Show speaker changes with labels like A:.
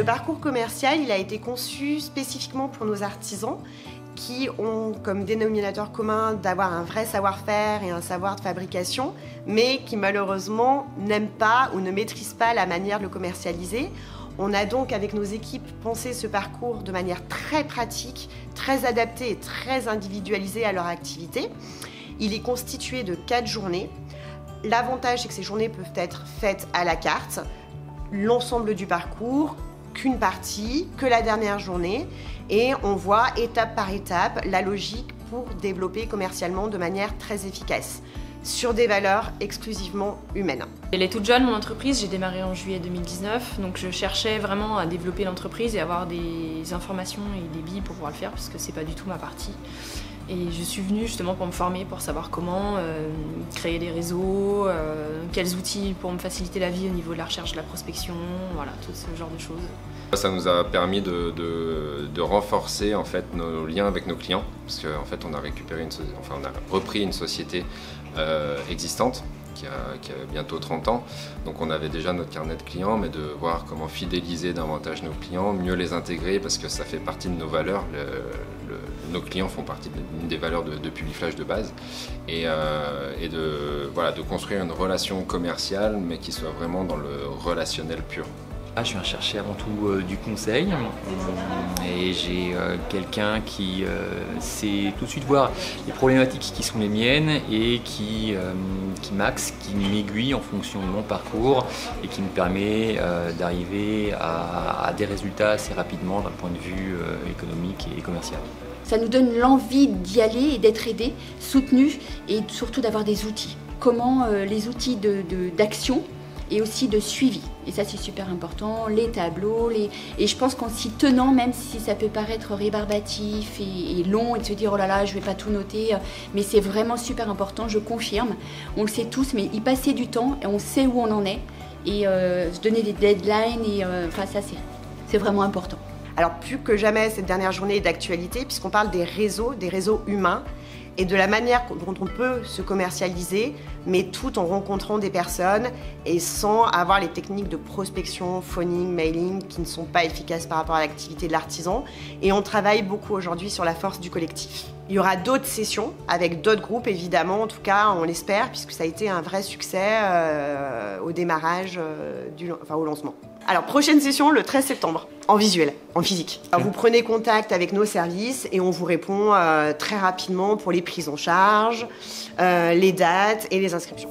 A: Le parcours commercial, il a été conçu spécifiquement pour nos artisans qui ont comme dénominateur commun d'avoir un vrai savoir-faire et un savoir de fabrication, mais qui malheureusement n'aiment pas ou ne maîtrisent pas la manière de le commercialiser. On a donc, avec nos équipes, pensé ce parcours de manière très pratique, très adaptée et très individualisée à leur activité. Il est constitué de 4 journées. L'avantage, c'est que ces journées peuvent être faites à la carte, l'ensemble du parcours, qu'une partie, que la dernière journée, et on voit étape par étape la logique pour développer commercialement de manière très efficace, sur des valeurs exclusivement humaines.
B: Elle est toute jeune, mon entreprise, j'ai démarré en juillet 2019, donc je cherchais vraiment à développer l'entreprise et avoir des informations et des billes pour pouvoir le faire, parce que c'est pas du tout ma partie. Et je suis venue justement pour me former, pour savoir comment créer des réseaux, quels outils pour me faciliter la vie au niveau de la recherche, de la prospection, voilà, tout ce genre de choses.
C: Ça nous a permis de renforcer en fait nos liens avec nos clients, parce qu'en fait on a repris une société existante qui a bientôt 30 ans, donc on avait déjà notre carnet de clients, mais de voir comment fidéliser davantage nos clients, mieux les intégrer, parce que ça fait partie de nos valeurs. Nos clients font partie d'une des valeurs de Publiflash de base, et de construire une relation commerciale, mais qui soit vraiment dans le relationnel pur.
D: Je viens chercher avant tout du conseil et j'ai quelqu'un qui sait tout de suite voir les problématiques qui sont les miennes et qui m'aiguille en fonction de mon parcours et qui me permet d'arriver à des résultats assez rapidement d'un point de vue économique et commercial.
E: Ça nous donne l'envie d'y aller et d'être aidé, soutenu et surtout d'avoir des outils. Comment les outils d'action et aussi de suivi. Et ça, c'est super important, les tableaux, et je pense qu'en s'y tenant, même si ça peut paraître rébarbatif et long, et de se dire « oh là là, je vais pas tout noter », mais c'est vraiment super important, je confirme. On le sait tous, mais y passer du temps, et on sait où on en est, et se donner des deadlines, et enfin ça, c'est vraiment important.
A: Alors plus que jamais, cette dernière journée est d'actualité, puisqu'on parle des réseaux humains, et de la manière dont on peut se commercialiser, mais tout en rencontrant des personnes et sans avoir les techniques de prospection, phoning, mailing qui ne sont pas efficaces par rapport à l'activité de l'artisan. Et on travaille beaucoup aujourd'hui sur la force du collectif. Il y aura d'autres sessions avec d'autres groupes, évidemment, en tout cas on l'espère, puisque ça a été un vrai succès au démarrage, au lancement. Alors, prochaine session le 13 septembre, en visuel, en physique. Alors, vous prenez contact avec nos services et on vous répond très rapidement pour les prises en charge, les dates et les inscriptions.